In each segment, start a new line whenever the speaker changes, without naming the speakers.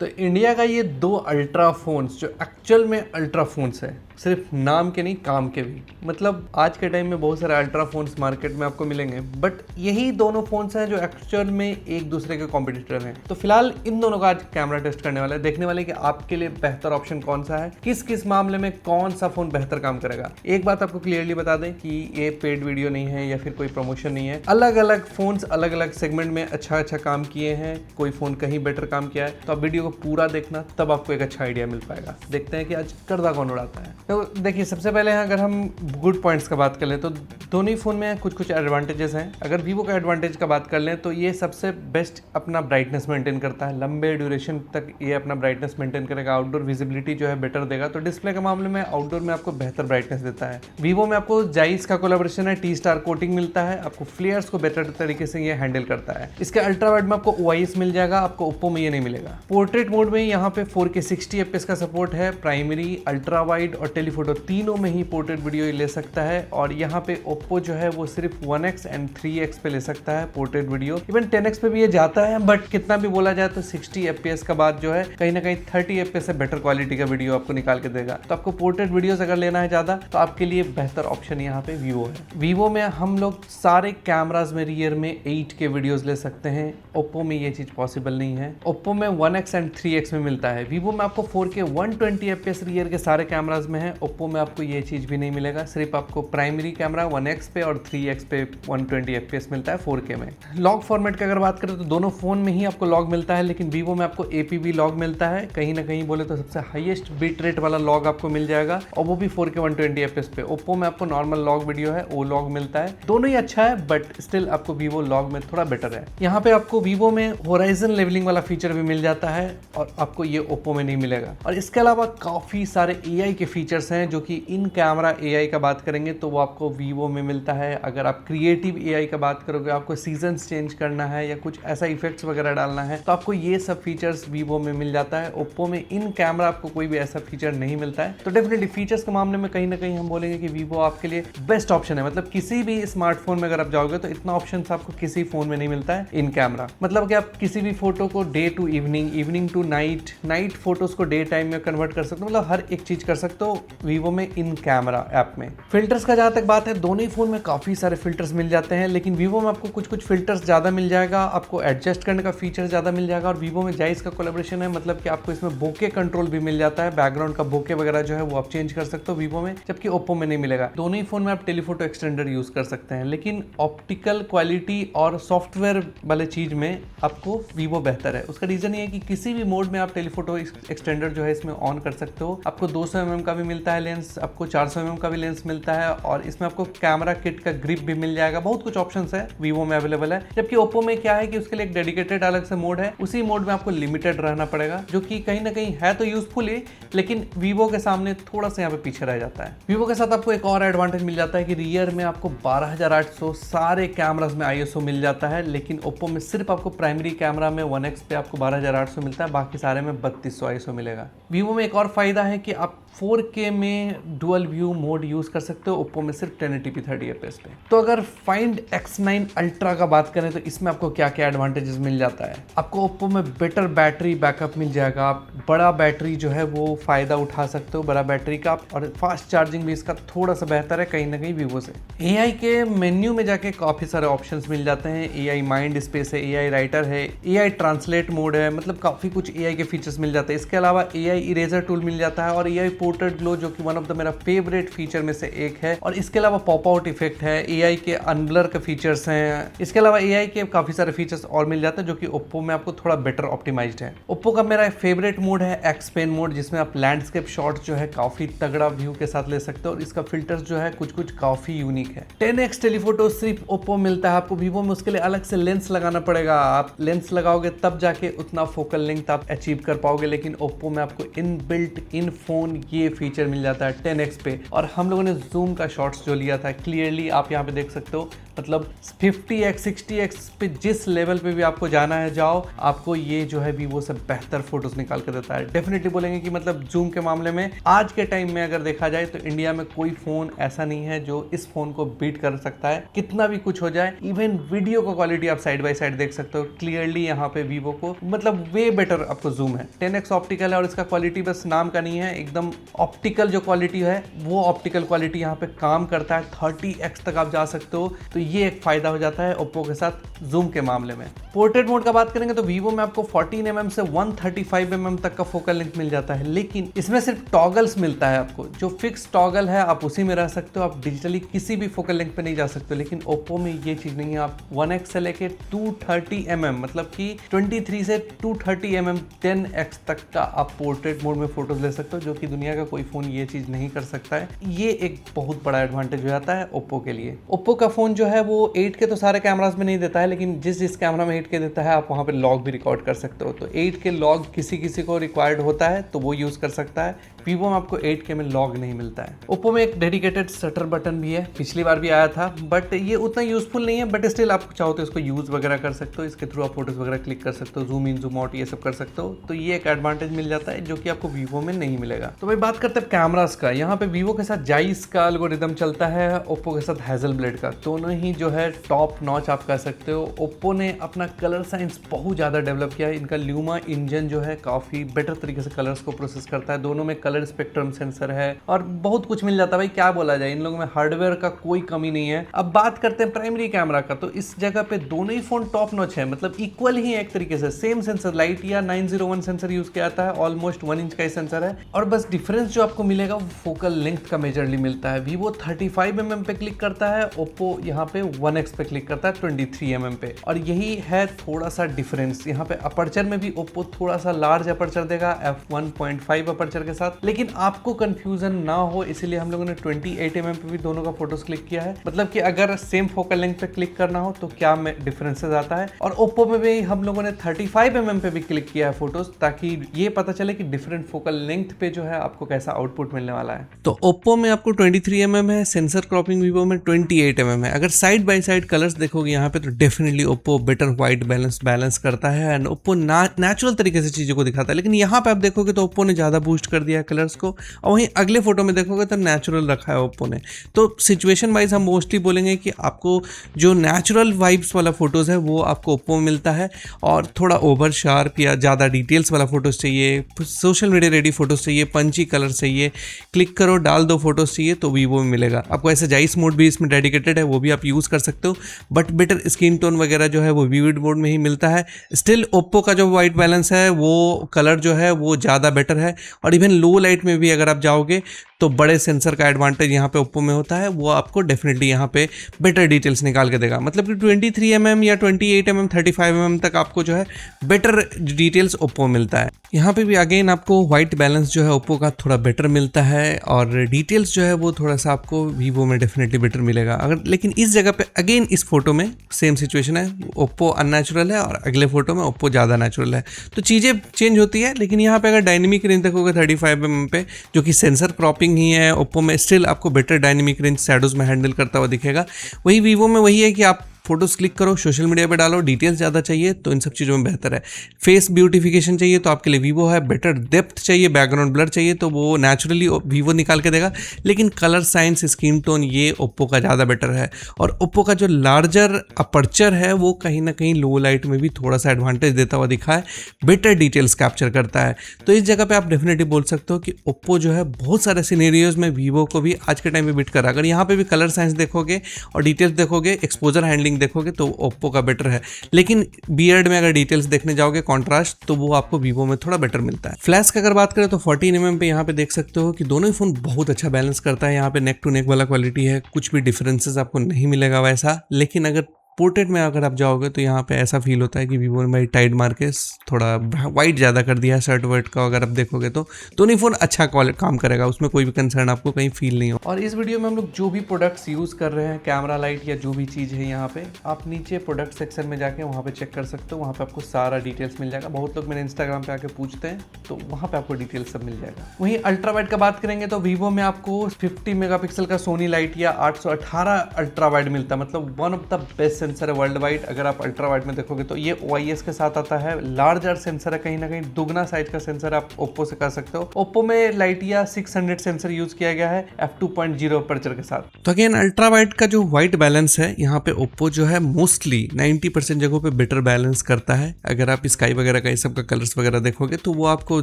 तो इंडिया का ये दो अल्ट्रा फोन्स जो एक्चुअल में अल्ट्रा फोन्स है, सिर्फ नाम के नहीं काम के भी। मतलब आज के टाइम में बहुत सारे अल्ट्रा फोन्स मार्केट में आपको मिलेंगे, बट यही दोनों फोन्स हैं जो एक्चुअल में एक दूसरे के कॉम्पिटिटर हैं। तो फिलहाल इन दोनों का आज कैमरा टेस्ट करने वाला है, देखने वाले कि आपके लिए बेहतर ऑप्शन कौन सा है, किस किस मामले में कौन सा फोन बेहतर काम करेगा। एक बात आपको क्लियरली बता दें कि ये पेड वीडियो नहीं है या फिर कोई प्रमोशन नहीं है। अलग अलग फोन्स अलग अलग सेगमेंट में अच्छा काम किए हैं, कोई फोन कहीं बेटर काम किया है। तो आप वीडियो को पूरा देखना, तब आपको एक अच्छा आइडिया मिल पाएगा। देखते हैं कि आज गर्दा कौन उड़ाता है। तो देखिए, सबसे पहले अगर हम गुड पॉइंट्स का बात कर लें तो दोनों ही फोन में कुछ एडवांटेजेस हैं। अगर वीवो का एडवांटेज का बात कर लें तो ये सबसे बेस्ट अपना ब्राइटनेस मेंटेन करता है, लंबे ड्यूरेशन तक ये अपना ब्राइटनेस मेंटेन करेगा। आउटडोर विजिबिलिटी जो है बेटर देगा। तो डिस्प्ले के मामले में आउटडोर में आपको बेहतर ब्राइटनेस देता है। वीवो में आपको जाइस का कोलैबोरेशन है, टी स्टार कोटिंग मिलता है, आपको फ्लेयर्स को बेटर तरीके से ये हैंडल करता है। इसके अल्ट्रा वाइड में आपको OIS मिल जाएगा, आपको ओप्पो में ये नहीं मिलेगा। पोर्ट्रेट मोड में यहाँ पे 4K 60 FPS का सपोर्ट है। प्राइमरी, अल्ट्रा वाइड और टेलीफोटो तीनों में ही पोर्ट्रेट वीडियो ले सकता है। और यहाँ पे ओप्पो जो है वो सिर्फ 1x एंड 3x पे ले सकता है पोर्ट्रेट वीडियो। इवन 10x पे भी ये जाता है, बट कितना भी बोला जाए तो 60 FPS का बाद जो है कहीं ना कहीं 30 FPS से बेटर क्वालिटी का वीडियो आपको निकाल के देगा। तो आपको पोर्ट्रेट वीडियोस अगर लेना है ज्यादा तो आपके लिए बेहतर ऑप्शन यहाँ पे वीवो है। वीवो में हम लोग सारे कैमराज में रियर में 8K वीडियोस ले सकते हैं। ओप्पो में ये चीज पॉसिबल नहीं है। ओप्पो में 1x एंड 3x में मिलता है। वीवो में आपको 4K 120 FPS रियर के सारे कैमराज में है। ओप्पो में आपको ये चीज भी नहीं मिलेगा। सिर्फ आपको प्राइमरी कैमरा 1x पे और 3x पे 120 FPS मिलता है 4K में। लॉग फॉर्मेट की अगर बात करें तो दोनों फोन में ही आपको लॉग मिलता है, लेकिन वीवो में आपको APB लॉग मिलता है। कहीं ना कहीं बोले तो सबसे हाईएस्ट बिट रेट वाला लॉग आपको मिल जाएगा, और वो भी 4K 120 FPS पे। ओप्पो में आपको नॉर्मल लॉग वीडियो है, वो लॉग मिलता है। दोनों ही अच्छा है, बट स्टिल आपको वीवो लॉग में थोड़ा बेटर है। यहाँ पे आपको वीवो में होराइजन लेवलिंग वाला फीचर भी मिल जाता है, और आपको ये ओप्पो में नहीं मिलेगा। और इसके अलावा काफी सारे AI के फीचर्स हैं जो कि इन कैमरा AI का बात करेंगे तो वो आपको वीवो में मिलता है। अगर आप क्रिएटिव AI का बात करोगे, आपको सीजन्स चेंज करना है या कुछ ऐसा इफेक्ट्स वगैरह डालना है, तो आपको ये सब फीचर्स वीवो में मिल जाता है। ओप्पो में इन कैमरा आपको कोई भी ऐसा फीचर नहीं मिलता है। तो डेफिनेटली फीचर्स के मामले में कहीं ना कहीं हम बोलेंगे कि वीवो आपके लिए बेस्ट ऑप्शन है। मतलब किसी भी स्मार्टफोन में अगर आप जाओगे तो इतना ऑप्शन आपको किसी फोन में नहीं मिलता है इन कैमरा। मतलब कि आप किसी भी फोटो को day to evening, evening to night, night photos को डे टाइम में कन्वर्ट कर सकते हो। मतलब हर एक चीज कर सकते हो वीवो में इन कैमरा ऐप में। फिल्टर्स का जहां तक बात है, दोनों ही फोन में काफी सारे फिल्टर्स मिल जाते हैं, लेकिन वीवो में आपको कुछ फिल्टर्स ज्यादा मिल जाएगा, आपको एडजस्ट करने का फीचर ज्यादा मिल जाएगा। और वीवो में जाइस का कोलैबोरेशन है, मतलब कि आपको इसमें बोके कंट्रोल भी मिल जाता है। बैकग्राउंड का बोके वगैरह जो है वो आप चेंज कर सकते हो वीवो में, जबकि ओप्पो में नहीं मिलेगा। दोनों ही फोन में आप टेलीफोटो एक्सटेंडर यूज कर सकते हैं, लेकिन ऑप्टिकल क्वालिटी और सॉफ्टवेयर वाले चीज में आपको वीवो बेहतर है। उसका रीजन ये है कि किसी भी मोड में आप टेलीफोटो एक्सटेंडर जो है इसमें ऑन कर सकते हो। आपको 200 mm का भी मिलता है लेंस, आपको 400 mm का भी लेंस मिलता है, और इसमें आपको कैमरा किट का ग्रिप भी मिल जाएगा। बहुत कुछ ऑप्शंस है वीवो में अवेलेबल है। जबकि ओप्पो में क्या है कि उसके लिए एक डेडिकेटेड अलग से मोड है, उसी मोड में आपको लिमिटेड रहना पड़ेगा, जो कि कहीं ना कहीं है तो यूजफुल ही, लेकिन वीवो के सामने थोड़ा सा यहाँ पे पीछे रह जाता है। वीवो के साथ आपको एक और एडवांटेज मिल जाता है कि रियर में आपको 12800 सारे कैमरास में ISO मिल जाता है, लेकिन ओप्पो में सिर्फ आपको प्राइमरी कैमरा में 1x पे आपको 12800 मिलता है, बाकी सारे में 3200 ISO मिलेगा। वीवो में एक और फायदा है कि आप 4K में डुअल व्यू मोड यूज कर सकते हो, ओप्पो में सिर्फ 1080p 30 FPS पे। तो अगर फाइंड X9 अल्ट्रा का बात करें तो इसमें आपको क्या क्या एडवांटेजेस मिल जाता है। आपको ओप्पो में बेटर बैटरी बैकअप मिल जाएगा, आप बड़ा बैटरी जो है वो फायदा उठा सकते हो बड़ा बैटरी का, और फास्ट चार्जिंग भी इसका थोड़ा सा बेहतर है कहीं ना कहीं वीवो से। AI के मेन्यू में जाके काफी सारे ऑप्शंस मिल जाते हैं। AI माइंड स्पेस है, AI राइटर है, AI ट्रांसलेट मोड है, मतलब काफी कुछ AI के फीचर्स मिल जाते हैं। इसके अलावा AI इरेजर टूल मिल जाता है, और AI पोर्ट्रेट ग्लो जो कि वन ऑफ द मेरा फेवरेट फीचर में से एक है। और इसके अलावा पॉप आउट इफेक्ट है, AI के अनब्लर के फीचर्स हैं। इसके अलावा AI के काफी सारे फीचर्स और मिल जाते हैं जो कि ओप्पो में आपको थोड़ा बेटर ऑप्टिमाइज्ड है। ओप्पो का मेरा फेवरेट मोड है एक्सपेन मोड, जिसमें आप लैंडस्केप शॉट्स जो है काफी तगड़ा व्यू के साथ ले सकते हो, और इसका फिल्टर्स जो है कुछ काफी यूनिक है। 10x टेलीफोटो सिर्फ ओप्पो मिलता है, आपको वीवो में उसके लिए अलग से लेंस लगाना पड़ेगा। आप लेंस लगाओगे तब जाके उतना फोकल लेंथ आप अचीव कर पाओगे, लेकिन ओप्पो में आपको इन बिल्ट इन फोन ये फीचर फीचर मिल जाता है 10x पे। और हम लोगों ने जूम का शॉट्स जो लिया था क्लियरली आप यहाँ पे देख सकते हो, मतलब 50x 60x पे जिस लेवल पे भी आपको जाना है जाओ, आपको ये जो है वीवो से बेहतर फोटोज निकाल कर देता है। डेफिनेटली बोलेंगे कि मतलब जूम के मामले में आज के टाइम में अगर देखा जाए तो इंडिया में कोई फोन ऐसा नहीं है जो इस फोन को बीट कर सकता है, कितना भी कुछ हो जाए। इवन वीडियो का क्वालिटी आप साइड बाय साइड देख सकते हो क्लियरली, यहाँ पे वीवो को मतलब वे बेटर आपको जूम है। 10x ऑप्टिकल है और इसका क्वालिटी बस नाम का नहीं है, एकदम ऑप्टिकल जो क्वालिटी है वो ऑप्टिकल क्वालिटी यहाँ पे काम करता है। 30x तक आप जा सकते हो, तो ये एक फायदा हो जाता है ओप्पो के साथ जूम के मामले में। पोर्ट्रेट मोड का बात करेंगे तो वीवो में आपको 14mm से 135mm तक का फोकल लेंथ मिल जाता है, लेकिन इसमें सिर्फ टॉगल्स मिलता है आपको। जो फिक्स टॉगल है आप उसी में रह सकते हो, आप डिजिटली किसी भी फोकल लेंथ पे नहीं जा सकते हो। लेकिन ओप्पो में ये चीज नहीं है, आप 1x से लेके 230mm मतलब कि 23 से 230mm 10x तक का आप पोर्ट्रेट मोड में फोटोज ले सकते हो, जो कि दुनिया का कोई फोन ये चीज नहीं कर सकता है। ये एक बहुत बड़ा एडवांटेज हो जाता है ओप्पो के लिए। ओप्पो का फोन जो है वो 8K तो सारे कैमरास में नहीं देता है, लेकिन जिस कैमरा में 8K देता है आप वहाँ पे लॉग भी रिकॉर्ड कर सकते हो। तो 8K लॉग किसी को रिक्वायर्ड होता है तो वो यूज़ कर सकता है। वीवो में आपको 8K में लॉग नहीं मिलता है। ओप्पो में एक डेडिकेटेड शटर बटन भी है, पिछली बार भी आया था, बट ये उतना यूजफुल नहीं है। बट स्टिल आप चाहो तो इसको यूज़ वगैरह कर सकते हो, इसके थ्रू आप फोटोज वगैरह क्लिक कर सकते हो, जूम इन जूम आउट ये सब कर सकते हो। तो ये एक एडवांटेज मिल जाता है जो कि आपको वीवो में नहीं मिलेगा। तो भाई बात करते हैं कैमरास का। यहाँ पे वीवो के साथ जाइस का एल्गोरिदम चलता है, ओप्पो के साथ हैजलब्लेड का। दोनों ही जो है टॉप नॉच आप कह सकते हो। ओप्पो ने अपना कलर साइंस बहुत ज़्यादा डेवलप किया है। इनका ल्यूमा इंजन जो है काफ़ी बेटर तरीके से कलर्स को प्रोसेस करता है। दोनों में कलर स्पेक्ट्रम सेंसर है और बहुत कुछ मिल जाता है। भाई क्या बोला जाए, इन लोगों में हार्डवेयर का कोई कमी नहीं है। अब बात करते हैं प्राइमरी कैमरा का, तो इस जगह पे दोनों ही फोन टॉप नॉच है, मतलब इक्वल ही एक तरीके से। सेम सेंसर लाइट या 901 सेंसर यूज किया जाता है, ऑलमोस्ट 1 इंच का ही सेंसर है। और बस डिफरेंस जो आपको मिलेगा वो फोकल लेंथ का मेजरली मिलता है। वीवो 35mm पे क्लिक करता है, ओप्पो यहाँ पे 1x पे क्लिक करता है 23mm पे। और यही है थोड़ा सा डिफरेंस। यहाँ पे अपर्चर में भी ओप्पो थोड़ा सा लार्ज अपर्चर देगा f1.5 अपर्चर के साथ, लेकिन आपको कंफ्यूजन ना हो इसलिए हम लोगों ने 28mm पे भी दोनों का फोटोज क्लिक किया है। मतलब कि अगर सेम फोकल लेंथ पे क्लिक करना हो तो क्या डिफरेंसेस आता है। और ओप्पो में भी हम लोगों ने 35mm पे भी क्लिक किया है फोटोज, ताकि ये पता चले कि डिफरेंट फोकल लेंथ पे जो है आपको कैसा आउटपुट मिलने वाला है। तो ओप्पो में आपको 23mm है, सेंसर क्रॉपिंग वीवो में 28mm है। अगर साइड बाय साइड कलर्स देखोगे यहाँ पे तो definitely Oppo better white balance करता है एंड ओप्पो नेचुरल तरीके से चीजों को दिखाता है। लेकिन यहाँ पे आप देखोगे तो ओप्पो ने ज्यादा बूस्ट कर दिया है कलर्स को, और वहीं अगले फोटो में देखोगे तो नेचुरल रखा है ओप्पो ने। तो सिचुएशन वाइज हम मोस्टली बोलेंगे कि आपको जो नेचुरल वाइब्स वाला फोटोज है वो आपको ओप्पो में मिलता है, और थोड़ा ओवर शार्प या ज़्यादा डिटेल्स वाला फोटोज चाहिए, सोशल मीडिया रेडी फोटोज चाहिए, पंची कलर चाहिए, क्लिक करो डाल दो फोटोज चाहिए तो वीवो में मिलेगा आपको। ऐसे जाइस मोड भी इसमें डेडिकेटेड है, वो भी आप यूज़ कर सकते हो, बट बेटर स्किन टोन वगैरह जो है वो विविड मोड में ही मिलता है। स्टिल ओप्पो का जो वाइट बैलेंस है वो कलर जो है वो ज़्यादा बेटर है, और इवन लो लाइट में भी अगर आप जाओगे तो बड़े सेंसर का एडवांटेज यहाँ पे ओप्पो में होता है, वो आपको डेफिनेटली यहाँ पे बेटर डिटेल्स निकाल के देगा। मतलब कि 23mm या 28mm 35mm तक आपको जो है बेटर डिटेल्स ओप्पो मिलता है। यहाँ पे भी अगेन आपको वाइट बैलेंस जो है ओप्पो का थोड़ा बेटर मिलता है, और डिटेल्स जो है वो थोड़ा सा आपको वीवो में डेफिनेटली बेटर मिलेगा। अगर लेकिन इस जगह पे अगेन इस फोटो में सेम सिचुएशन है, ओप्पो अननेचुरल है और अगले फोटो में ओप्पो ज़्यादा नेचुरल है, तो चीज़ें चेंज होती है। लेकिन यहाँ पे अगर डायनेमिक रेंज देखोगे 35mm पे, जो कि सेंसर क्रॉपिंग ही है, ओप्पो में स्टिल आपको बेटर डायनेमिक रेंज शैडोज में हैंडल करता हुआ दिखेगा। वही वीवो में वही है कि आप फोटोज क्लिक करो, सोशल मीडिया पे डालो, डिटेल्स ज़्यादा चाहिए तो इन सब चीज़ों में बेहतर है। फेस ब्यूटिफिकेशन चाहिए तो आपके लिए वीवो है, बेटर डेप्थ चाहिए, बैकग्राउंड ब्लर चाहिए तो वो नेचुरली वीवो निकाल के देगा। लेकिन कलर साइंस, स्किन टोन ये ओप्पो का ज़्यादा बेटर है, और ओप्पो का जो लार्जर अपर्चर है वो कहीं ना कहीं लो लाइट में भी थोड़ा सा एडवांटेज देता हुआ दिखा है, बेटर डिटेल्स कैप्चर करता है। तो इस जगह पर आप डेफिनेटली बोल सकते हो कि ओप्पो जो है बहुत सारे सिनेरियोज में वीवो को भी आज के टाइम में बीट कर रहा है। अगर यहाँ पे भी कलर साइंस देखोगे और डिटेल्स देखोगे, एक्सपोजर हैंडलिंग देखोगे तो ओप्पो का बेटर है। लेकिन बियर्ड में अगर डिटेल्स देखने जाओगे कॉन्ट्रास्ट, तो वो आपको वीवो में थोड़ा बेटर मिलता है। फ्लैश का अगर बात करें तो 14mm पे यहाँ पे देख सकते हो कि दोनों ही फोन बहुत अच्छा बैलेंस करता है। यहाँ पे नेक टू नेक वाला क्वालिटी है, कुछ भी डिफरेंसेस आपको नहीं मिलेगा वैसा। लेकिन अगर पोर्ट्रेट में अगर आप जाओगे तो यहाँ पे ऐसा फील होता है कि वीवो ने भाई टाइड मार के थोड़ा वाइट ज़्यादा कर दिया है शर्ट वर्ट का। अगर आप देखोगे तो दोनों फ़ोन अच्छा काम करेगा, उसमें कोई भी कंसर्न आपको कहीं फील नहीं हो। और इस वीडियो में हम लोग जो भी प्रोडक्ट्स यूज़ कर रहे हैं, कैमरा लाइट या जो भी चीज़ है, यहाँ पे आप नीचे प्रोडक्ट सेक्शन में जाके वहाँ पे चेक कर सकते हो। वहाँ पे आपको सारा डिटेल्स मिल जाएगा। बहुत लोग मेरे इंस्टाग्राम पे आके पूछते हैं, तो वहाँ पे आपको डिटेल्स सब मिल जाएगा। वहीं अल्ट्रा वाइड का बात करेंगे तो वीवो में आपको 50 मेगापिक्सल का सोनी लाइट या 818 अल्ट्रा वाइड मिलता है, मतलब one of the best sensor है वर्ल्ड वाइड। अगर आप अल्ट्रा वाइड में देखोगे तो ये OIS के साथ आता है। लार्जर सेंसर है, कहीं ना कहीं दुगना साइज का सेंसर आप ओप्पो से कर सकते हो। ओप्पो में लाइटिया 600 सेंसर यूज किया गया है f2.0 अपर्चर के साथ। तो अगेन अल्ट्रा वाइड का जो व्हाइट बैलेंस है, यहाँ पे ओप्पो जो है मोस्टली 90% जगहों पे बेटर बैलेंस करता है। अगर आप स्काई वगैरह का, इस सब का कलर्स वगैरह देखोगे तो वो आपको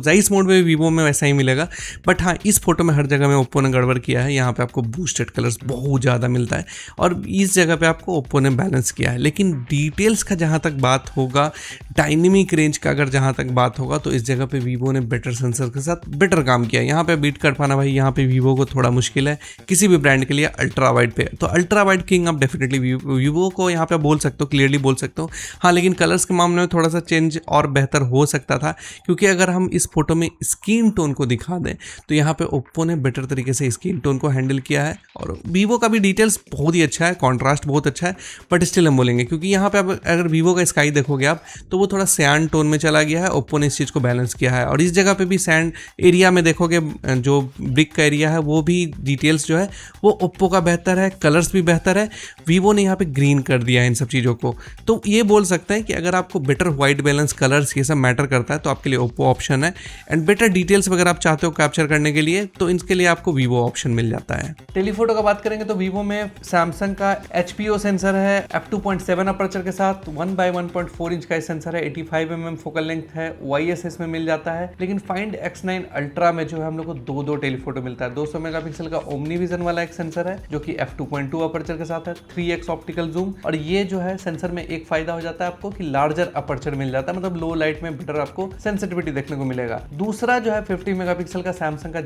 जाइस मोड में वीवो में वैसा ही मिलेगा। बट हाँ, इस फोटो में हर जगह में ओप्पो ने गड़बड़ किया है। यहाँ पे आपको बूस्टेड कलर्स बहुत ज़्यादा मिलता है और इस जगह पे आपको ओप्पो ने बैलेंस किया है। लेकिन डिटेल्स का जहाँ तक बात होगा, डायनेमिक रेंज का अगर जहाँ तक बात होगा, तो इस जगह पे वीवो ने बेटर सेंसर के साथ बेटर काम किया है। यहाँ पे बीट कर पाना भाई, यहाँ पे वीवो को थोड़ा मुश्किल है किसी भी ब्रांड के लिए अल्ट्रा वाइड पे। तो अल्ट्रा वाइड किंग आप डेफिनेटली वीवो को यहाँ पे बोल सकते हो, क्लियरली बोल सकते हो। हाँ, लेकिन कलर्स के मामले में थोड़ा सा चेंज और बेहतर हो सकता था, क्योंकि अगर हम इस फोटो में स्किन टोन को दिखा दें तो यहाँ पे ओप्पो ने बेटर तरीके से स्किन टोन को हैंडल किया है। और वीवो का भी डिटेल्स बहुत ही अच्छा है, कॉन्ट्रास्ट बहुत अच्छा है, बट स्टिल हम बोलेंगे क्योंकि यहाँ पे अगर वीवो का स्काई देखोगे आप तो वो थोड़ा सैंड टोन में चला गया है। ओप्पो ने इस चीज़ को बैलेंस किया है। और इस जगह पे भी सैंड एरिया में देखोगे, जो ब्रिक का एरिया है, वो भी डिटेल्स जो है वो ओप्पो का बेहतर है, कलर्स भी बेहतर है। वीवो ने यहाँ पे ग्रीन कर दिया है इन सब चीज़ों को। तो ये बोल सकते हैं कि अगर आपको बेटर व्हाइट बैलेंस, कलर्स, ये सब मैटर करता है तो आपके लिए ओप्पो ऑप्शन है। एंड बेटर डिटेल्स अगर आप चाहते हो कैप्चर करने के लिए तो इनके लिए आपको वीवो ऑप्शन मिल जाता है। टेलीफोटो का बात करेंगे तो वीवो में सैमसंग का HPO सेंसर है f2.7 अपर्चर के साथ। 1/1.4 इंच का सेंसर है, 85 mm फोकल लेंथ है, OIS इसमें मिल जाता है। लेकिन फाइंड X9 अल्ट्रा में जो है हम लोग को दो टेलीफोटो मिलता है। 200 मेगापिक्सल का ओमनी विजन वाला एक सेंसर है जो कि f2.2 अपर्चर के साथ है, 3x ऑप्टिकल जूम। और ये जो है सेंसर में एक फायदा हो जाता है आपको कि लार्जर अपर्चर मिल जाता है, मतलब लो लाइट में बेटर आपको सेंसिटिविटी देखने को मिलेगा। दूसरा जो है 50 मेगापिक्सल का सैमसंग का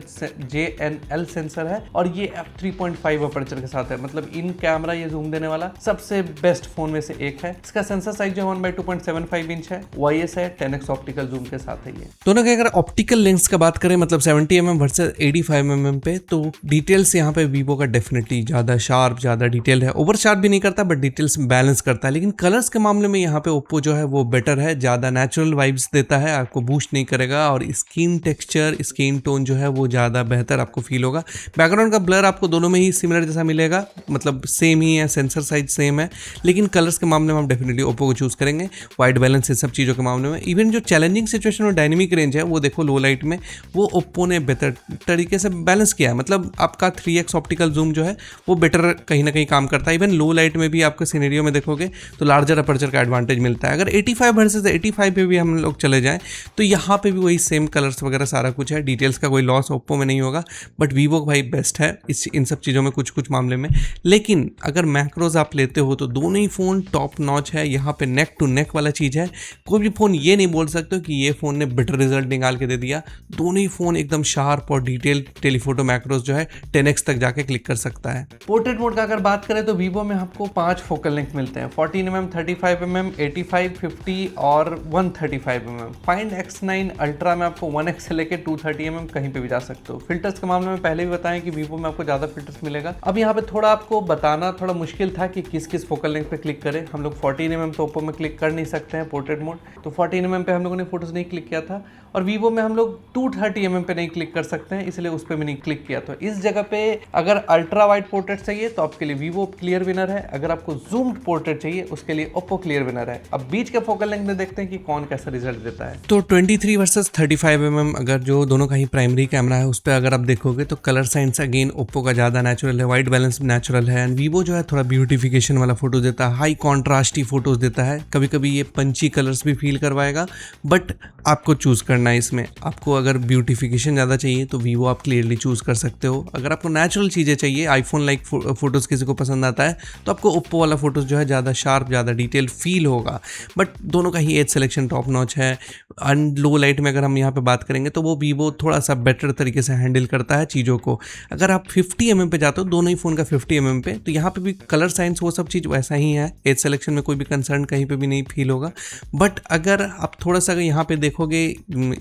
JNL सेंसर है और ये f3.5 अपर्चर के साथ है, मतलब इन कैमरा ये जूम देने वाला सबसे बेस्ट फोन में से एक है। इसका सेंसर साइज जो 1/2.75 इंच है, OIS है, 10x ऑप्टिकल जूम के साथ है ये दोनों के। अगर ऑप्टिकल लेंस का बात करें, मतलब 70 mm वर्सेस 85 mm पे, तो डिटेल्स यहाँ पे वीवो का डेफिनेटली ज्यादा शार्प, ज्यादा डिटेल है। ओवर शार्प भी नहीं करता बट डिटेल्स बैलेंस करता है। लेकिन कलर्स के मामले में यहाँ पे ओप्पो जो है वो बेटर है, ज्यादा नेचुरल वाइब्स देता है, आपको बूस्ट नहीं करेगा। और स्किन टेक्सचर, स्किन टोन जो है वो ज्यादा बेहतर आपको फील होगा। बैकग्राउंड का ब्लर आपको दोनों में ही सिमिलर जैसा मिलेगा, मतलब सेम ही है, सेंसर साइज सेम है। लेकिन कलर्स के मामले में हम डेफिनेटली ओप्पो को चूज करेंगे। वाइट बैलेंस, ये सब चीज़ों के मामले में, इवन जो चैलेंजिंग सिचुएशन और डायनेमिक रेंज है वो देखो लो लाइट में वो ओप्पो ने बेहतर तरीके से बैलेंस किया है। मतलब आपका 3x ऑप्टिकल जूम जो है वो बेटर कहीं ना कहीं काम करता है। इवन लो लाइट में भी आपके सिनेरियो में देखोगे तो लार्जर अपर्चर का एडवांटेज मिलता है। अगर 85 वर्सेस 85 पे भी हम लोग चले जाएं तो यहाँ पे भी वही सेम कलर्स वगैरह सारा कुछ है। डिटेल्स का कोई लॉस ओप्पो में नहीं होगा, बट वीवो भाई बेस्ट है इन सब चीज़ों में, कुछ मामले में। लेकिन अगर मैक्रोज आप लेते हो तो दोनों ही फ़ोन टॉप नॉच है। यहाँ पे नेक टू नेक वाला चीज़ है। कोई भी फ़ोन ये नहीं बोल सकते कि ये फ़ोन ने बेटर रिजल्ट निकाल के दे दिया। दोनों ही फ़ोन एकदम शार्प और डिटेल टेलीफोटो मैक्रोज जो है 10x तक जाके क्लिक कर सकता है। पोर्ट्रेट मोड का अगर बात करें तो वीवो में आपको 5 फोकल लेंथ मिलते हैं, 14 mm, 35 mm, 85, 50 और 135 mm। फाइंड X9 अल्ट्रा में आपको 1x से लेके 230 mm कहीं पे भी जा सकते हो। फिल्टर्स के मामले में पहले भी बताएं कि वीवो में आपको ज़्यादा फिल्टर्स मिलेगा। अब यहाँ पे थोड़ा आपको बताना थोड़ा मुश्किल था कि किस किस फोकल लेंथ पे क्लिक करें। हम लोग 14 mm तो ओप्पो में क्लिक कर नहीं सकते हैं पोर्ट्रेट मोड, तो 14 mm पे हम लोगों ने फोटोज नहीं क्लिक किया था। और वीवो में हम लोग 230 mm पे नहीं क्लिक कर सकते हैं, इसलिए उस पर भी नहीं क्लिक किया। तो इस जगह पे अगर अल्ट्रा वाइड पोर्ट्रेट चाहिए तो आपके लिए वीवो क्लियर विनर है। अगर आपको जूम्ड पोर्ट्रेट चाहिए उसके लिए ओप्पो क्लियर विनर है। अब बीच के फोकल लेंथ में देखते हैं कि कौन कैसा रिजल्ट देता है। तो 23 वर्सेस 35 mm अगर जो दोनों का ही प्राइमरी कैमरा है उस पर अगर आप देखोगे तो कलर साइंस अगेन ओप्पो का ज़्यादा नेचुरल है, वाइट बैलेंस नेचुरल है। एंड वीवो जो है थोड़ा ब्यूटिफिकेशन वाला फोटो देता है, हाई कॉन्ट्रास्टी फोटोज देता है। कभी कभी ये पंची कलर्स भी फील करवाएगा, बट आपको चूज़ करना है इसमें। आपको अगर ब्यूटिफिकेशन ज़्यादा चाहिए तो वीवो आप क्लियरली चूज़ कर सकते हो। अगर आपको नेचुरल चीज़ें चाहिए, आईफोन लाइक फ़ोटोज़ किसी को पसंद आता है, तो आपको ओप्पो वाला फ़ोटोज़ जो है ज़्यादा शार्प, ज़्यादा डिटेल फील होगा। बट दोनों का ही एज सिलेक्शन टॉप नॉच है। एंड लो लाइट में अगर हम यहाँ पे बात करेंगे तो वो वीवो थोड़ा सा बेटर तरीके से हैंडल करता है चीज़ों को। अगर आप 50 mm पे जाते हो, दोनों ही फ़ोन का 50 mm पे, तो यहाँ पे भी कलर साइंस वो सब चीज़ वैसा ही है। एज सिलेक्शन में कोई भी कंसर्न कहीं पे भी नहीं फील होगा। बट अगर आप थोड़ा सा यहाँ पे देखोगे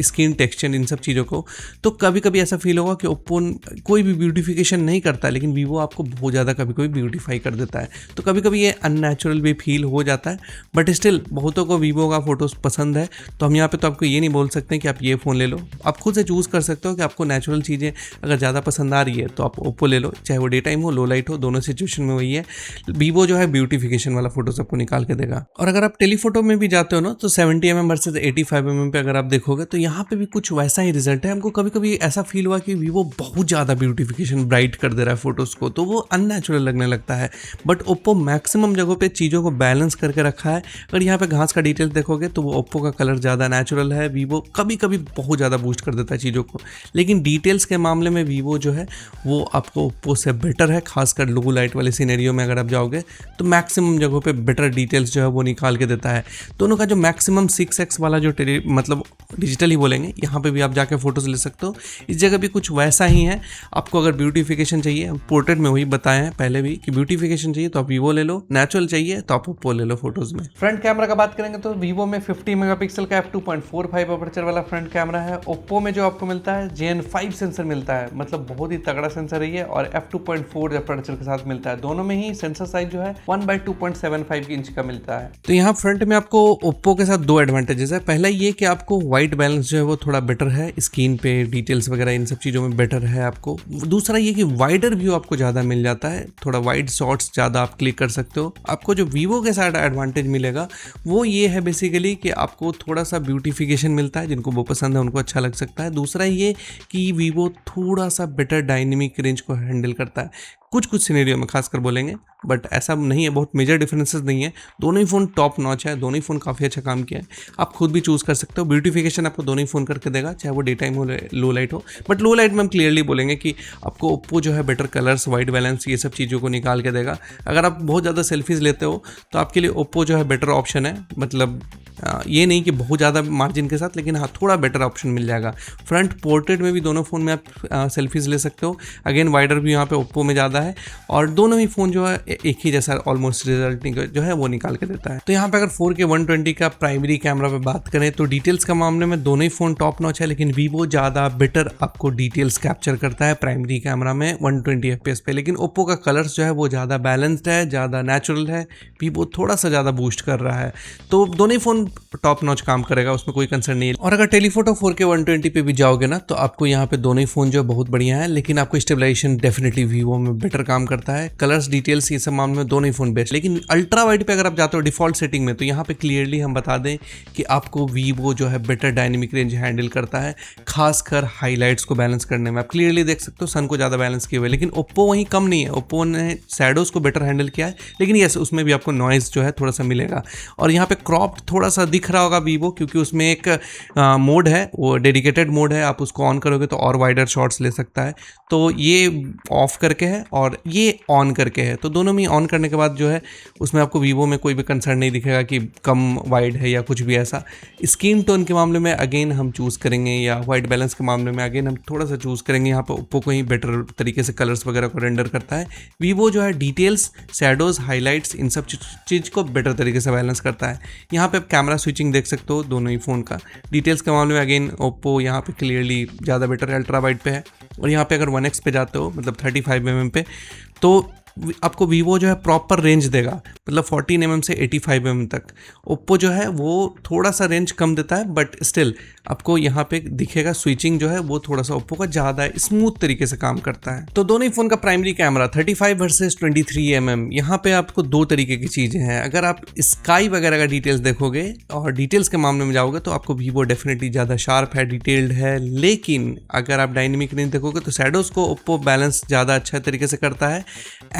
स्किन टेक्सचर, इन सब चीज़ों को, तो कभी कभी ऐसा फील होगा कि ओप्पो कोई भी ब्यूटिफिकेशन नहीं करता, लेकिन वीवो आपको बहुत ज़्यादा कभी कभी ब्यूटीफाई कर देता है। तो कभी कभी ये अननेचुरल भी फील हो जाता है। बट स्टिल बहुतों को वीवो का फ़ोटोज़ पसंद है, तो हम यहाँ पे तो आपको ये नहीं बोल सकते कि आप ये फ़ोन ले लो। आप खुद से चूज़ कर सकते हो कि आपको नेचुरल चीज़ें अगर ज़्यादा पसंद आ रही है तो आप ओप्पो ले लो, चाहे वो डे टाइम हो, लो लाइट हो, दोनों सिचुएशन में वही है। वीवो जो है ब्यूटिफिकेशन वाला फोटो सबको निकाल के देगा। और अगर आप टेलीफोटो में भी जाते हो ना, तो 70 mm वर्सेस 85 mm पे अगर आप देखोगे तो यहाँ पे भी कुछ वैसा ही रिजल्ट है। हमको कभी कभी ऐसा फील हुआ कि वीवो बहुत ज़्यादा ब्यूटिफिकेशन ब्राइट कर दे रहा है फोटोज़ को, तो वो अननेचुरल लगने लगता है। बट ओप्पो मैक्सिमम जगहों पे चीज़ों को बैलेंस करके रखा है। अगर यहाँ पे घास का डिटेल्स देखोगे तो वो ओप्पो का कलर ज़्यादा नेचुरल है, वीवो कभी कभी बहुत ज़्यादा बूस्ट कर देता है चीज़ों को। लेकिन डिटेल्स के मामले में वीवो जो है वो आपको ओप्पो से बेटर है। खासकर लो लाइट वाले सिनेरियो में अगर आप जाओगे तो मैक्सिमम जगहों पे बेटर डिटेल्स जो है वो निकाल के देता है। दोनों का जो मैक्सिमम 6x वाला जो मतलब डिजिटल ही बोलेंगे, यहाँ पे भी आप जाके फ़ोटोज़ ले सकते हो। इस जगह भी कुछ वैसा ही है। आपको अगर ब्यूटिफिकेशन चाहिए, पोर्ट्रेट में वही बताया है पहले भी कि ब्यूटिफिकेशन चाहिए तो आप वीवो ले लो, नेचुरल चाहिए तो आप ओप्पो ले लो फोटोज़ में। फ्रंट कैमरा का बात करेंगे तो वीवो में 50 मेगापिक्सल का f2.45 अपर्चर वाला फ्रंट कैमरा है। ओप्पो में जो आपको मिलता है JN5 सेंसर मिलता है, मतलब बहुत ही तगड़ा सेंसर है ये, और f2.4 अपर्चर के साथ मिलता है। दोनों में ही सेंसर साइज जो है 1/2.75 इंच का मिलता है। तो यहाँ फ्रंट में आपको ओप्पो के साथ दो एडवांटेजेस है। पहला ये कि आपको वाइट बैलेंस जो है वो थोड़ा बेटर है, स्क्रीन पे डिटेल्स वगैरह इन सब चीज़ों में बेटर है आपको। दूसरा ये कि वाइडर व्यू आपको ज़्यादा मिल जाता है, थोड़ा वाइड शॉट्स ज़्यादा आप क्लिक कर सकते हो। आपको जो वीवो के साथ एडवांटेज मिलेगा वो ये है बेसिकली कि आपको थोड़ा सा ब्यूटिफिकेशन मिलता है, जिनको वो पसंद है उनको अच्छा लग सकता है। दूसरा ये कि वीवो थोड़ा सा बेटर डायनेमिक रेंज को हैंडल करता है कुछ सिनेरियो में, खासकर बोलेंगे, बट ऐसा नहीं है, बहुत मेजर डिफरेंसेस नहीं है। दोनों ही फ़ोन टॉप नॉच है, दोनों ही फ़ोन काफ़ी अच्छा काम किया है। आप खुद भी चूज़ कर सकते हो। ब्यूटिफिकेशन आपको दोनों ही फ़ोन करके देगा, चाहे वो डे टाइम हो, लो लाइट हो। बट लो लाइट में हम क्लियरली बोलेंगे कि आपको ओप्पो जो है बेटर कलर्स, वाइट बैलेंस, ये सब चीज़ों को निकाल के देगा। अगर आप बहुत ज़्यादा सेल्फीज़ लेते हो तो आपके लिए ओप्पो जो है बेटर ऑप्शन है। मतलब ये नहीं कि बहुत ज़्यादा मार्जिन के साथ, लेकिन हाँ थोड़ा बेटर ऑप्शन मिल जाएगा। फ्रंट पोर्ट्रेट में भी दोनों फ़ोन में आप सेल्फीज़ ले सकते हो। अगेन वाइडर भी यहाँ पे ओप्पो में ज़्यादा है, और दोनों ही फ़ोन जो है एक ही जैसा ऑलमोस्ट रिजल्ट जो है वो निकाल के देता है। तो यहाँ पे अगर 4K 120 का प्राइमरी कैमरा पे बात करें तो डिटेल्स का मामले में दोनों ही फ़ोन टॉप नॉच है, लेकिन वीवो ज़्यादा बेटर आपको डिटेल्स कैप्चर करता है प्राइमरी कैमरा में 120 FPS पे। लेकिन ओप्पो का कलर्स जो है वो ज़्यादा बैलेंस्ड है, ज़्यादा नेचुरल है, वीवो थोड़ा सा ज़्यादा बूस्ट कर रहा है। तो दोनों ही फ़ोन टॉप नॉच काम करेगा, उसमें कोई कंसर्न नहीं है। और अगर टेलीफोटो 4K 120 पे भी जाओगे ना, तो आपको यहाँ पे दोनों ही फ़ोन जो है बहुत बढ़िया है, लेकिन आपको स्टेबलाइजेशन डेफिनेटली वीवो में बेटर काम करता है। कलर्स, डिटेल्स, ये सब मामले में दोनों ही फ़ोन बेस्ट। लेकिन अल्ट्रा वाइड पे अगर आप जाते हो डिफॉल्ट सेटिंग में, तो यहाँ पे क्लियरली हम बता दें कि आपको वीवो जो है बेटर डायनेमिक रेंज हैंडल करता है, खासकर हाईलाइट्स को बैलेंस करने में। आप क्लियरली देख सकते हो सन को ज़्यादा बैलेंस किए हुए। लेकिन ओप्पो वहीं कम नहीं है, ओप्पो ने शैडोज़ को बेटर हैंडल किया है, लेकिन यस उसमें भी आपको नॉइज़ जो है थोड़ा सा मिलेगा। और यहाँ पे क्रॉप थोड़ा सा दिख रहा होगा वीवो, क्योंकि उसमें एक मोड है, वो डेडिकेटेड मोड है, आप उसको ऑन करोगे तो और वाइडर शॉट्स ले सकता है। तो ये ऑफ करके है और ये ऑन करके है, तो दोनों में ऑन करने के बाद जो है उसमें आपको वीवो में कोई भी कंसर्न नहीं दिखेगा कि कम वाइड है या कुछ भी ऐसा। स्किन टोन के मामले में अगेन हम चूज़ करेंगे, या वाइट बैलेंस के मामले में अगेन हम थोड़ा सा चूज़ करेंगे। यहाँ पर ओप्पो को ही बेटर तरीके से कलर्स वगैरह को रेंडर करता है। वीवो जो है डिटेल्स, शैडोज़, हाईलाइट्स, इन सब चीज़ को बेटर तरीके से बैलेंस करता है। यहाँ पे आप कैमरा स्विचिंग देख सकते हो दोनों ही फ़ोन का। डिटेल्स के मामले में अगेन ओप्पो यहाँ पे क्लियरली ज़्यादा बेटर है, अल्ट्रा वाइड पे है। और यहाँ पे अगर 1x पे जाते हो, मतलब 35 mm पे, तो आपको वीवो जो है प्रॉपर रेंज देगा, मतलब 14 mm से 85 mm तक। ओप्पो जो है वो थोड़ा सा रेंज कम देता है, बट स्टिल आपको यहाँ पे दिखेगा स्विचिंग जो है वो थोड़ा सा ओप्पो का ज़्यादा स्मूथ तरीके से काम करता है। तो दोनों ही फ़ोन का प्राइमरी कैमरा 35 वर्सेस 23 mm, यहाँ पे आपको दो तरीके की चीज़ें हैं। अगर आप स्काई वगैरह का डिटेल्स देखोगे और डिटेल्स के मामले में जाओगे तो आपको वीवो डेफिनेटली ज़्यादा शार्प है, डिटेल्ड है। लेकिन अगर आप डायनेमिक रेंज देखोगे तो शैडोज़ को ओप्पो बैलेंस ज़्यादा अच्छा तरीके से करता है।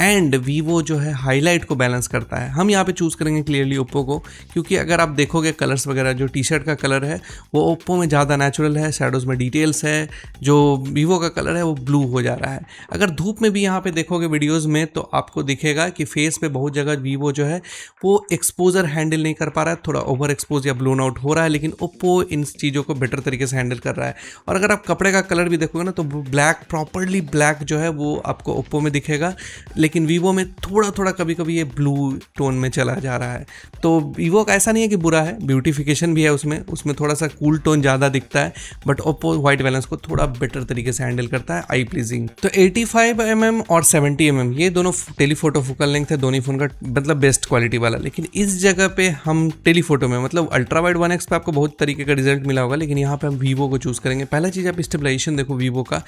एंड वीवो जो है हाईलाइट को बैलेंस करता है। हम यहाँ पे चूज़ करेंगे क्लियरली ओप्पो को, क्योंकि अगर आप देखोगे कलर्स वगैरह, जो टी शर्ट का कलर है वो ओप्पो में ज़्यादा नेचुरल है, शैडोज़ में डिटेल्स है, जो वीवो का कलर है वो ब्लू हो जा रहा है। अगर धूप में भी यहाँ पे देखोगे वीडियोज़ में तो आपको दिखेगा कि फेस पे बहुत जगह वीवो जो है वो एक्सपोजर हैंडल नहीं कर पा रहा है, थोड़ा ओवर एक्सपोज या ब्लोन आउट हो रहा है, लेकिन ओप्पो इन चीज़ों को बेटर तरीके से हैंडल कर रहा है। और अगर आप कपड़े का कलर भी देखोगे ना तो ब्लैक, प्रॉपरली ब्लैक जो है वो आपको ओप्पो में दिखेगा, लेकिन वीवो में थोड़ा थोड़ा कभी कभी ये ब्लू टोन में चला जा रहा है। तो वीवो का ऐसा नहीं है कि बुरा है, ब्यूटिफिकेशन भी है उसमें थोड़ा सा कूल टोन ज़्यादा दिखता है, बट ओप्पो वाइट बैलेंस को थोड़ा बेटर तरीके से हैंडल करता है, आई प्लीजिंग। तो 85mm और 70mm ये दोनों टेलीफोटो फोकल लेंथ है दोनों फोन का, मतलब बेस्ट क्वालिटी वाला। लेकिन इस जगह पे हम टेलीफोटो में, मतलब अल्ट्रा वाइड 1x पे आपको बहुत तरीके का रिजल्ट मिला होगा, लेकिन यहाँ पे हम वीवो को चूज़ करेंगे। पहला चीज़ आप स्टेबलाइजेशन देखो वीवो का,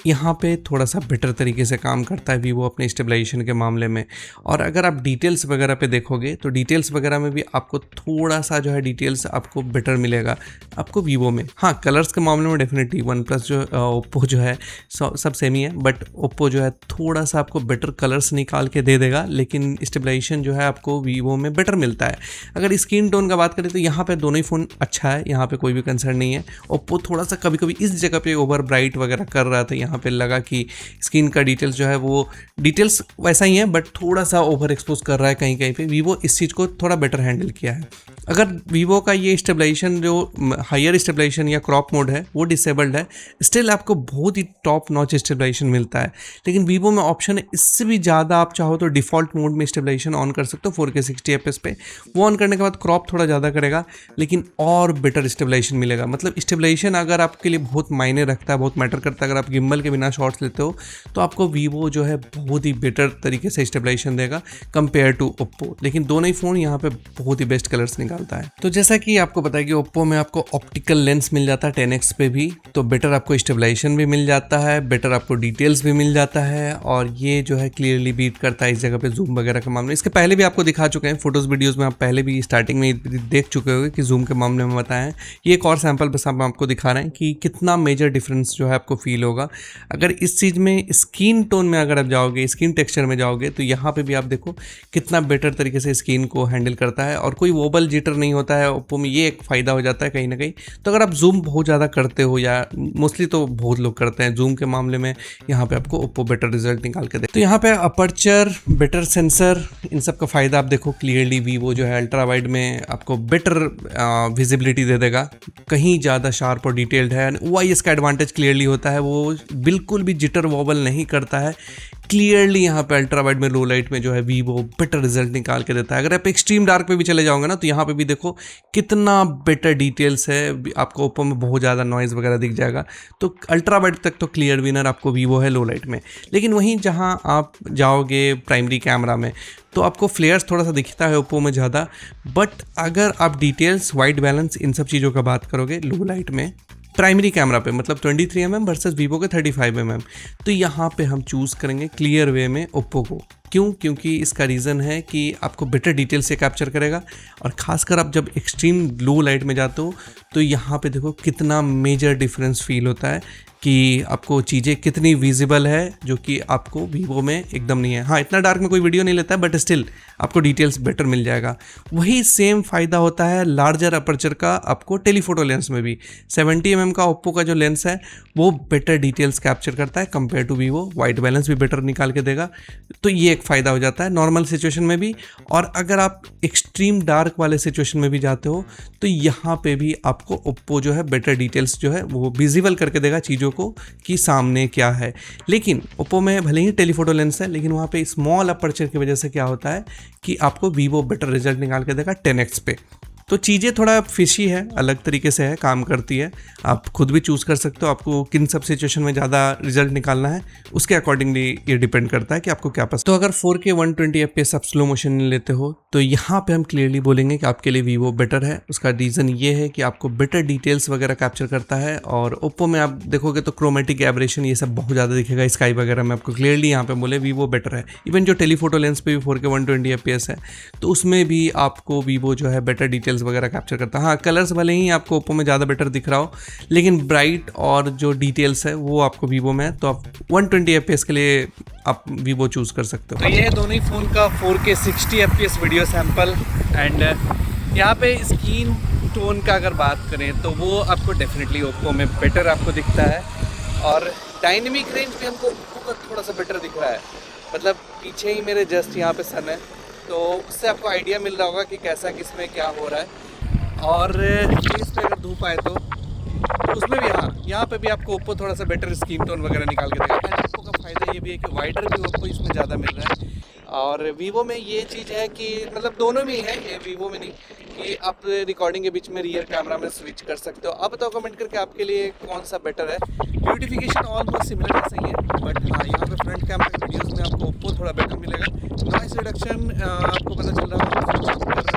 यहाँ पे थोड़ा सा बेटर तरीके से काम करता है वीवो अपने स्टेबलाइजेशन के मामले में। और अगर आप डिटेल्स वगैरह पे देखोगे तो डिटेल्स वगैरह में भी आपको थोड़ा सा जो है डिटेल्स आपको बेटर मिलेगा आपको वीवो में। हाँ, कलर्स के मामले में डेफिनेटली वन प्लस जो ओप्पो जो है सब सेम ही है, बट ओप्पो जो है थोड़ा सा आपको बेटर कलर्स निकाल के दे देगा, लेकिन स्टेबलाइजेशन जो है आपको वीवो में बेटर मिलता है। अगर स्किन टोन का बात करें तो यहाँ पे दोनों ही फ़ोन अच्छा है, यहाँ पे कोई भी कंसर्न नहीं है। ओप्पो थोड़ा सा कभी कभी इस जगह पे ओवर ब्राइट वगैरह कर रहा था, यहाँ पे लगा कि स्किन का डिटेल्स जो है वो डिटेल्स वैसा ही है, बट थोड़ा सा ओवर एक्सपोज कर रहा है कहीं कहीं पे। वीवो इस चीज़ को थोड़ा बेटर हैंडल किया है। अगर वीवो का ये स्टेबलाइजेशन जो हायर स्टेबलाइजेशन या क्रॉप मोड है वो डिसेबल्ड है, स्टिल आपको बहुत ही टॉप नॉच स्टेबलाइजेशन मिलता है। लेकिन वीवो में ऑप्शन है इससे भी ज़्यादा, आप चाहो तो डिफ़ॉल्ट मोड में स्टेबलाइजेशन ऑन कर सकते हो 4K 60 fps पे। वो ऑन करने के बाद क्रॉप थोड़ा ज़्यादा करेगा, लेकिन और बेटर स्टेबलाइजेशन मिलेगा। मतलब स्टेबलाइजेशन अगर आपके लिए बहुत मायने रखता है, बहुत मैटर करता है, अगर आप गिम्बल के बिना शॉट्स लेते हो तो आपको वीवो जो है बहुत ही बेटर तरीके से स्टेबलाइजेशन देगा कंपेयर टू ओप्पो। लेकिन दोनों ही फ़ोन यहाँ पे बहुत ही बेस्ट कलर्स निकालता है। तो जैसा कि आपको पता है कि ओप्पो में आपको ऑप्टिकल लेंस मिल जाता है 10x पे भी, तो बेटर आपको स्टेबलाइजेशन भी मिल जाता है, बेटर आपको डिटेल्स भी मिल जाता है, और ये जो है क्लियरली बीट करता है इस जगह पे जूम वगैरह के मामले में। इसके पहले भी आपको दिखा चुके हैं फोटोज़ वीडियोज़ में, आप पहले भी स्टार्टिंग में देख चुके होंगे कि जूम के मामले में बताएं। ये एक और सैम्पल बस हम आपको दिखा रहे हैं कि कितना मेजर डिफरेंस जो है आपको फील होगा। अगर इस चीज़ में स्किन टोन में अगर आप जाओगे, स्किन टेक्सचर में जाओगे, तो यहाँ पे भी आप देखो कितना बेटर तरीके से स्किन को हैंडल करता है, और कोई वोबल जिटर नहीं होता है ओप्पो में। ये एक फ़ायदा हो जाता है कहीं ना कहीं। तो अगर आप जूम बहुत ज़्यादा करते हो, या मोस्टली तो बहुत लोग करते हैं जूम के मामले में, यहाँ पे आपको ओप्पो बेटर रिजल्ट निकाल के दे। तो यहाँ पे अपर्चर, बेटर सेंसर, इन सब का फ़ायदा आप देखो क्लियरली वीवो जो है अल्ट्रा वाइड में आपको बेटर विजिबिलिटी दे देगा, कहीं ज़्यादा शार्प और डिटेल्ड है। OIS का एडवांटेज क्लियरली होता है, वो बिल्कुल भी जिटर वॉबल नहीं करता है। क्लियरली यहाँ पे अल्ट्रा वाइड में, लो लाइट में जो है वीवो बेटर रिजल्ट निकाल के देता है। अगर आप एक्सट्रीम डार्क पे भी चले जाओगे ना तो यहाँ पे भी देखो कितना बेटर डिटेल्स है। आपको ओप्पो में बहुत ज़्यादा नॉइज़ वगैरह दिख जाएगा, तो अल्ट्रा वाइड तक तो क्लियर विनर आपको वीवो है लो लाइट में। लेकिन वहीं जहाँ आप जाओगे प्राइमरी कैमरा में तो आपको फ्लेयर्स थोड़ा सा दिखता है ओप्पो में ज़्यादा, बट अगर आप डिटेल्स, वाइट बैलेंस, इन सब चीज़ों का बात करोगे लो लाइट में प्राइमरी कैमरा पे, मतलब 23mm वर्सेस वीवो के 35mm, तो यहाँ पे हम चूज़ करेंगे क्लियर वे में ओप्पो को। क्यों? क्योंकि इसका रीज़न है कि आपको बेटर डिटेल से कैप्चर करेगा, और ख़ासकर आप जब एक्सट्रीम लो लाइट में जाते हो तो यहाँ पे देखो कितना मेजर डिफरेंस फील होता है कि आपको चीज़ें कितनी विजिबल है, जो कि आपको वीवो में एकदम नहीं है। हाँ, इतना डार्क में कोई वीडियो नहीं लेता है, बट स्टिल आपको डिटेल्स बेटर मिल जाएगा। वही सेम फ़ायदा होता है लार्जर अपर्चर का आपको टेलीफोटो लेंस में भी। 70mm का ओप्पो का जो लेंस है वो बेटर डिटेल्स कैप्चर करता है compare to Vivo, white balance भी बेटर निकाल के देगा। तो ये एक फ़ायदा हो जाता है नॉर्मल सिचुएशन में भी। और अगर आप एक्सट्रीम डार्क वाले सिचुएशन में भी जाते हो तो यहाँ पे भी आपको ओप्पो जो है बेटर डिटेल्स जो है वो विजिबल करके देगा चीज़ों को कि सामने क्या है। लेकिन ओप्पो में भले ही टेलीफोटो लेंस है, लेकिन वहाँ पे स्मॉल अपर्चर की वजह से क्या होता है कि आपको वीवो बेटर रिजल्ट निकाल के देगा 10x पे। तो चीज़ें थोड़ा फिशी है, अलग तरीके से है, काम करती है। आप खुद भी चूज़ कर सकते हो आपको किन सब सिचुएशन में ज़्यादा रिजल्ट निकालना है, उसके अकॉर्डिंगली ये डिपेंड करता है कि आपको क्या पसंद। तो अगर 4K 120 fps आप स्लो मोशन में लेते हो तो यहाँ पे हम क्लियरली बोलेंगे कि आपके लिए वीवो बेटर है। उसका रीज़न ये है कि आपको बेटर डिटेल्स वगैरह कैप्चर करता है, और ओप्पो में आप देखोगे तो क्रोमेटिक एब्रेशन ये सब बहुत ज़्यादा दिखेगा, स्काई वगैरह में आपको क्लियरली यहाँ पे बोले वीवो बेटर है। इवन जो टेलीफोटो लेंस पे भी 4K 120 fps है, तो उसमें भी आपको वीवो जो है बेटर डिटेल्स डिटेल्स वगैरह कैप्चर करता है। हाँ, कलर्स भले ही आपको ओप्पो में ज़्यादा बेटर दिख रहा हो, लेकिन ब्राइट और जो डिटेल्स है वो आपको वीवो में है, तो आप 120 fps के लिए आप वीवो चूज़ कर सकते हो। तो ये है दोनों ही फ़ोन का 4K 60 fps video sample. And यहाँ पे स्क्रीन टोन का अगर बात करें तो वो आपको डेफिनेटली ओप्पो में बेटर आपको दिखता है, और डायनेमिक रेंज भी हमको ओप्पो का थोड़ा सा बेटर दिख रहा है। मतलब पीछे ही मेरे जस्ट यहाँ पे सन है, तो उससे आपको आइडिया मिल रहा होगा कि कैसा किसमें क्या हो रहा है। और फेस पे अगर धूप आए तो उसमें भी यहाँ पे भी आपको ओप्पो थोड़ा सा बेटर स्किन टोन वगैरह निकाल के देगा। एंड ओप्पो का फ़ायदा ये भी है कि वाइडर भी ओप्पो इसमें ज़्यादा मिल रहा है। और वीवो में ये चीज़ है कि मतलब दोनों में ही है, ये वीवो में नहीं कि आप रिकॉर्डिंग के बीच में रियर कैमरा में स्विच कर सकते हो। आप बताओ कमेंट करके आपके लिए कौन सा बेटर है। ब्यूटिफिकेशन ऑलमोस्ट सिमिलर ऐसा ही है, बट हाँ यहाँ पे फ्रंट कैमरा के वीडियोज़ में आपको ओप्पो थोड़ा बेटर मिलेगा। नॉइस रिडक्शन आपको पता चल रहा होगा,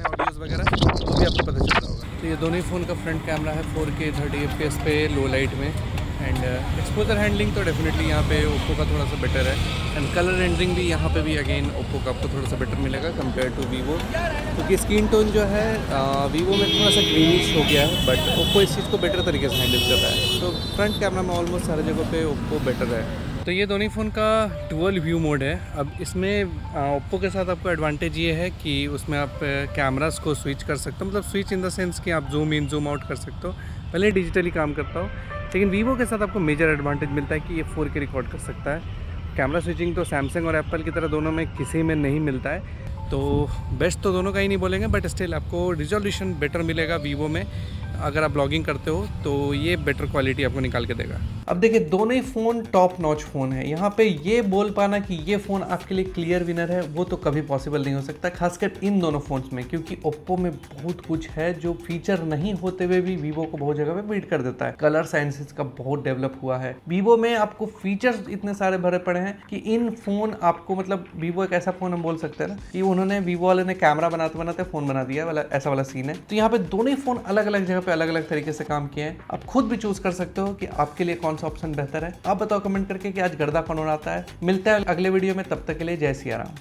ऑडियोज़ वगैरह वो भी आपको पता चल रहा होगा। तो ये दोनों ही फ़ोन का फ्रंट कैमरा है 4K 30 fps पे लो लाइट में। एंड एक्सपोजर हैंडलिंग तो डेफिनेटली यहाँ पे ओप्पो का थोड़ा सा बेटर है। एंड कलर रेंडरिंग भी यहाँ पे भी अगेन ओप्पो का आपको थोड़ा सा बेटर मिलेगा कंपेयर टू वीवो, क्योंकि स्किन टोन जो है वीवो में थोड़ा सा ग्रीनिश हो गया है, बट ओप्पो इस चीज़ को बेटर तरीके से हैंडल कर रहा है। तो फ्रंट कैमरा में ऑलमोस्ट सारे जगहों पे ओप्पो बेटर है। तो ये दोनों ही फ़ोन का डुअल व्यू मोड है। अब इसमें ओप्पो के साथ आपको एडवांटेज ये है कि उसमें आप कैमरास को स्विच कर सकते हो, मतलब स्विच इन द सेंस कि आप जूम इन जूम आउट कर सकते हो। पहले डिजिटली काम करता हो, लेकिन वीवो के साथ आपको मेजर एडवांटेज मिलता है कि ये 4K रिकॉर्ड कर सकता है। कैमरा स्विचिंग तो सैमसंग और एप्पल की तरह दोनों में किसी में नहीं मिलता है, तो बेस्ट तो दोनों का ही नहीं बोलेंगे, बट स्टिल आपको रिजोल्यूशन बेटर मिलेगा वीवो में। अगर आप ब्लॉगिंग करते हो तो ये बेटर क्वालिटी आपको निकाल के देगा। अब देखिए दोनों ही फ़ोन टॉप नॉच फ़ोन है। यहाँ पे ये बोल पाना कि ये फ़ोन आपके लिए क्लियर विनर है वो तो कभी पॉसिबल नहीं हो सकता, खासकर इन दोनों फ़ोन्स में, क्योंकि ओप्पो में बहुत कुछ है जो फीचर नहीं होते हुए भी वीवो को बहुत जगह पे बीट कर देता है। कलर साइंसेस का बहुत डेवलप हुआ है। वीवो में आपको फीचर्स इतने सारे भरे पड़े हैं कि इन फ़ोन आपको, मतलब वीवो एक ऐसा फ़ोन हम बोल सकते हैं ना कि उन्होंने वीवो वाले ने कैमरा बनाते बनाते फ़ोन बना दिया वाला, ऐसा वाला सीन है। तो यहाँ पे दोनों ही फ़ोन अलग अलग जगह पे अलग अलग तरीके से काम किए हैं। आप खुद भी चूज कर सकते हो कि आपके लिए कौन सा ऑप्शन बेहतर है। आप बताओ कमेंट करके कि आज गर्दा कौन उड़ाता है। मिलते हैं अगले वीडियो में, तब तक के लिए जय सिया राम।